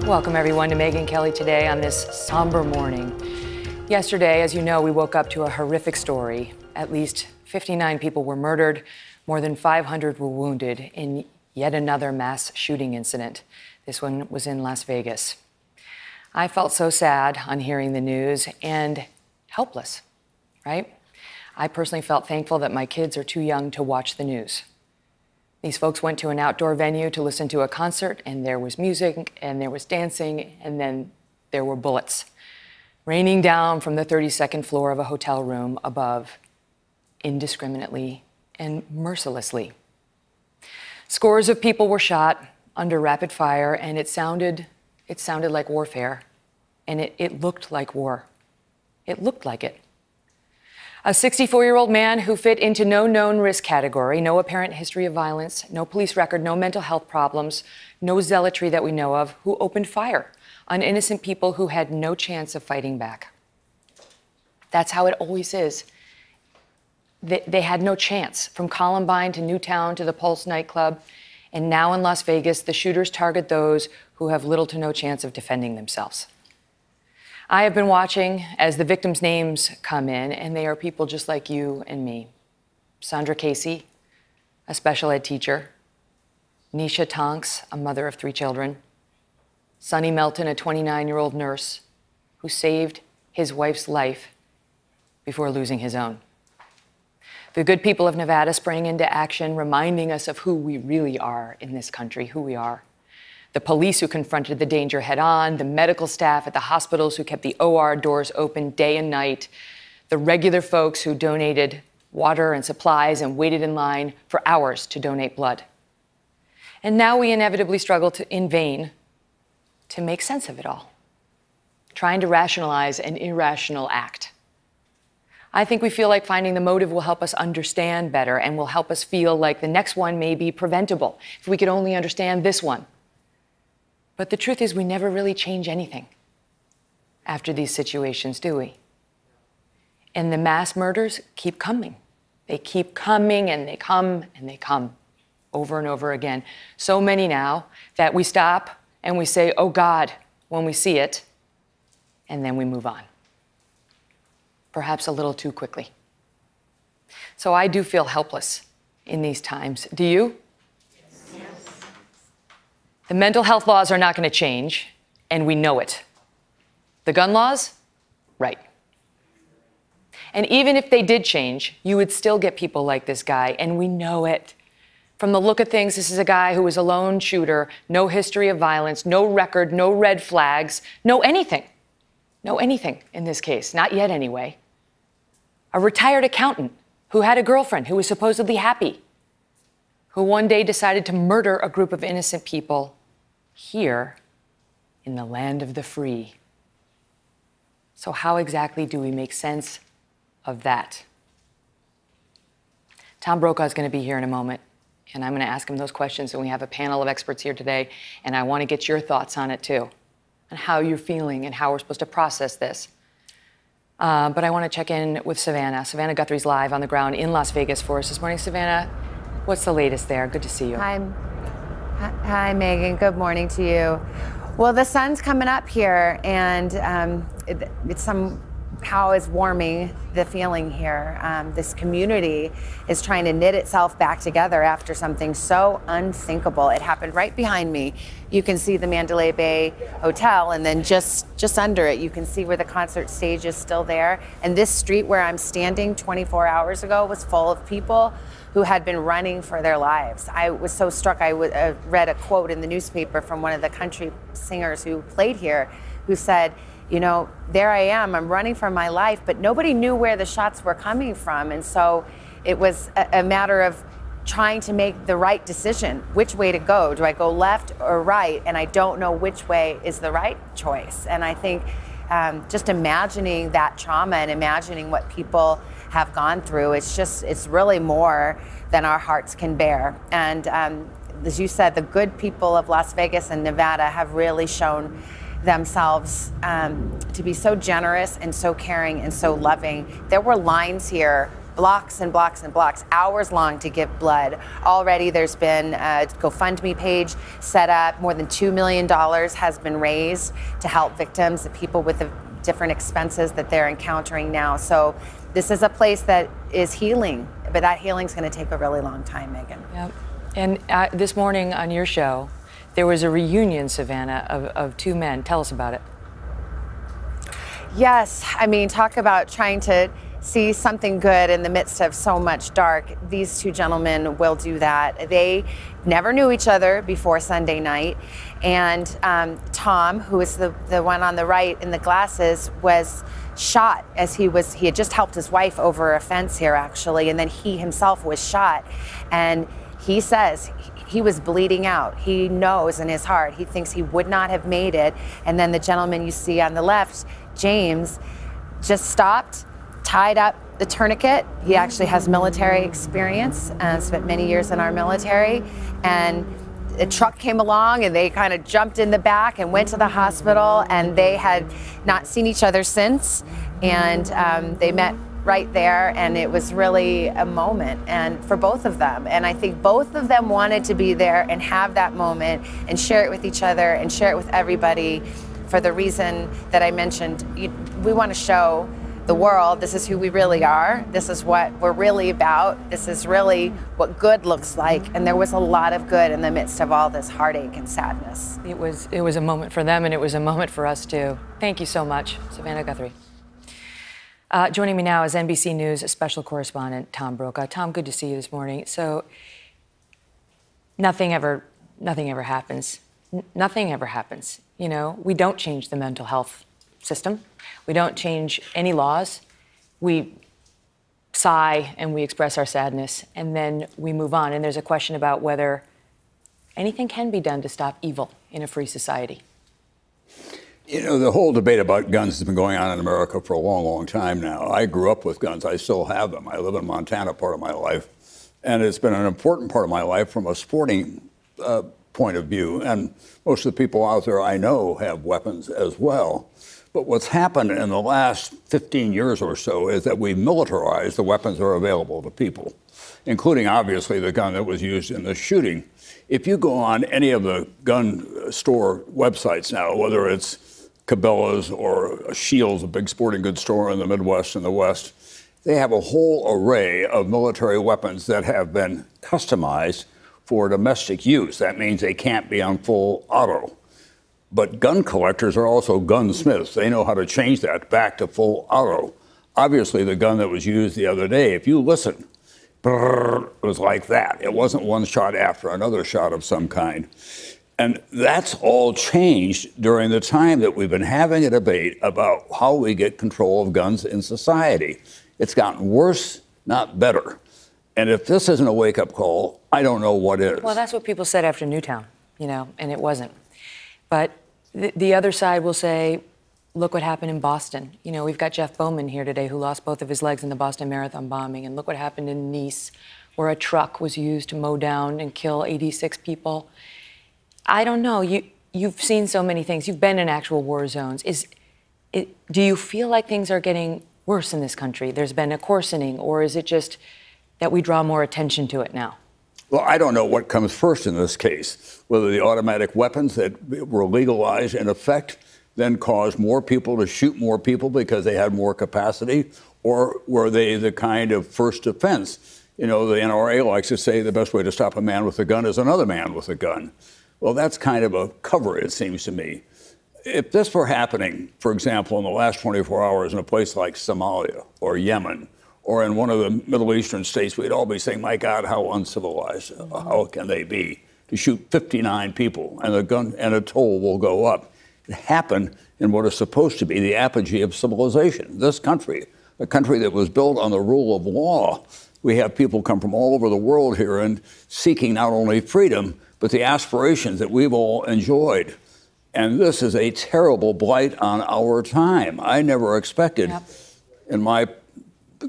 Welcome everyone to Megyn Kelly Today on this somber morning. Yesterday, as you know, we woke up to a horrific story. At least 59 people were murdered, more than 500 were wounded in yet another mass shooting incident. This one was in Las Vegas. I felt so sad on hearing the news and helpless, right? I personally felt thankful that my kids are too young to watch the news. These folks went to an outdoor venue to listen to a concert, and there was music, and there was dancing, and then there were bullets raining down from the 32nd floor of a hotel room above, indiscriminately and mercilessly. Scores of people were shot under rapid fire, and it sounded like warfare, and it looked like war. It looked like it. A 64-year-old man who fit into no known risk category, no apparent history of violence, no police record, no mental health problems, no zealotry that we know of, who opened fire on innocent people who had no chance of fighting back. That's how it always is. They had no chance. From Columbine to Newtown to the Pulse nightclub, and now in Las Vegas, the shooters target those who have little to no chance of defending themselves. I have been watching as the victims' names come in, and they are people just like you and me. Sandra Casey, a special ed teacher. Nisha Tonks, a mother of 3 children. Sonny Melton, a 29-year-old nurse who saved his wife's life before losing his own. The good people of Nevada sprang into action, reminding us of who we really are in this country, who we are. The police who confronted the danger head on, the medical staff at the hospitals who kept the OR doors open day and night, the regular folks who donated water and supplies and waited in line for hours to donate blood. And now we inevitably struggle in vain to make sense of it all, trying to rationalize an irrational act. I think we feel like finding the motive will help us understand better and will help us feel like the next one may be preventable if we could only understand this one. But the truth is we never really change anything after these situations, do we? And the mass murders keep coming. They keep coming, and they come and they come over and over again. So many now that we stop and we say, oh God, when we see it, and then we move on. Perhaps a little too quickly. So I do feel helpless in these times. Do you? The mental health laws are not going to change, and we know it. The gun laws? Right. And even if they did change, you would still get people like this guy, and we know it. From the look of things, this is a guy who was a lone shooter, no history of violence, no record, no red flags, no anything. No anything in this case, not yet anyway. A retired accountant who had a girlfriend who was supposedly happy, who one day decided to murder a group of innocent people here in the land of the free. So how exactly do we make sense of that? Tom Brokaw is going to be here in a moment, and I'm going to ask him those questions, and we have a panel of experts here today, and I want to get your thoughts on it too, and how you're feeling and how we're supposed to process this. But I want to check in with Savannah. Savannah Guthrie's live on the ground in Las Vegas for us this morning. Savannah, what's the latest there? Good to see you. Hi, Megyn. Good morning to you. Well, the sun's coming up here, and it somehow is warming the feeling here. This community is trying to knit itself back together after something so unthinkable. It happened right behind me. You can see the Mandalay Bay Hotel, and then just under it, you can see where the concert stage is still there. And this street where I'm standing 24 hours ago was full of people who had been running for their lives. I was so struck. I read a quote in the newspaper from one of the country singers who played here, who said, you know, there I am, I'm running for my life, but nobody knew where the shots were coming from. And so it was a matter of trying to make the right decision. Which way to go? Do I go left or right? And I don't know which way is the right choice. And I think just imagining that trauma and imagining what people have gone through, it's really more than our hearts can bear. And as you said, the good people of Las Vegas and Nevada have really shown themselves to be so generous and so caring and so loving. There were lines here blocks and blocks and blocks, hours long to give blood. Already there's been a GoFundMe page set up. More than $2 million has been raised to help victims, the people with the different expenses that they're encountering now. So this is a place that is healing, but that healing's going to take a really long time, Megyn. Yep. And this morning on your show, there was a reunion, Savannah, of two men. Tell us about it. Yes, I mean, talk about trying to see something good in the midst of so much dark. These two gentlemen will do that. They never knew each other before Sunday night. And Tom, who is the one on the right in the glasses, was shot as he had just helped his wife over a fence here, actually, and then he himself was shot. And he says he was bleeding out. He knows in his heart, he thinks he would not have made it. And then the gentleman you see on the left, James, just stopped, tied up the tourniquet. He actually has military experience and spent many years in our military. And a truck came along and they kind of jumped in the back and went to the hospital, and they had not seen each other since. And they met right there, and it was really a moment and for both of them. And I think both of them wanted to be there and have that moment and share it with each other and share it with everybody for the reason that I mentioned. We want to show the world this is who we really are. This is what we're really about. This is really what good looks like. And there was a lot of good in the midst of all this heartache and sadness. It was a moment for them, and it was a moment for us too. Thank you so much, Savannah Guthrie. Joining me now is NBC News special correspondent Tom Brokaw. Tom, good to see you this morning. So nothing ever happens. Nothing ever happens. You know, we don't change the mental health system. We don't change any laws. We sigh and we express our sadness, and then we move on. And there's a question about whether anything can be done to stop evil in a free society. You know, the whole debate about guns has been going on in America for a long, long time now. I grew up with guns. I still have them. I live in Montana part of my life. And it's been an important part of my life from a sporting point of view. And most of the people out there I know have weapons as well. But what's happened in the last 15 years or so is that we've militarized the weapons that are available to people, including, obviously, the gun that was used in the shooting. If you go on any of the gun store websites now, whether it's Cabela's or Shields, a big sporting goods store in the Midwest and the West, they have a whole array of military weapons that have been customized for domestic use. That means they can't be on full auto. But gun collectors are also gunsmiths. They know how to change that back to full auto. Obviously, the gun that was used the other day, if you listen, brrr, it was like that. It wasn't one shot after another shot of some kind. And that's all changed during the time that we've been having a debate about how we get control of guns in society. It's gotten worse, not better. And if this isn't a wake-up call, I don't know what is. Well, that's what people said after Newtown, you know, and it wasn't. But the other side will say, look what happened in Boston. You know, we've got Jeff Bowman here today who lost both of his legs in the Boston Marathon bombing. And look what happened in Nice, where a truck was used to mow down and kill 86 people. I don't know. You've seen so many things. You've been in actual war zones. Do you feel like things are getting worse in this country? There's been a coarsening, or is it just that we draw more attention to it now? Well, I don't know what comes first in this case, whether the automatic weapons that were legalized in effect then caused more people to shoot more people because they had more capacity, or were they the kind of first offense? You know, the NRA likes to say the best way to stop a man with a gun is another man with a gun. Well, that's kind of a cover, it seems to me. If this were happening, for example, in the last 24 hours in a place like Somalia or Yemen or in one of the Middle Eastern states, we'd all be saying, my God, how uncivilized, how can they be to shoot 59 people and a toll will go up. It happened in what is supposed to be the apogee of civilization. This country, a country that was built on the rule of law. We have people come from all over the world here and seeking not only freedom, but the aspirations that we've all enjoyed. And this is a terrible blight on our time. I never expected in my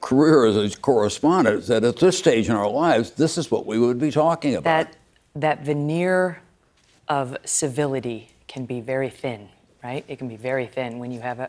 career as a correspondent that at this stage in our lives, this is what we would be talking about. That veneer of civility can be very thin, right? It can be very thin when you have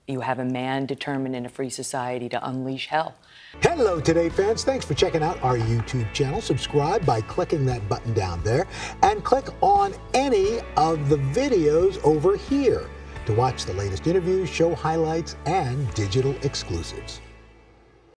You have a man determined in a free society to unleash hell. Hello, Today fans. Thanks for checking out our YouTube channel. Subscribe by clicking that button down there and click on any of the videos over here to watch the latest interviews, show highlights, and digital exclusives.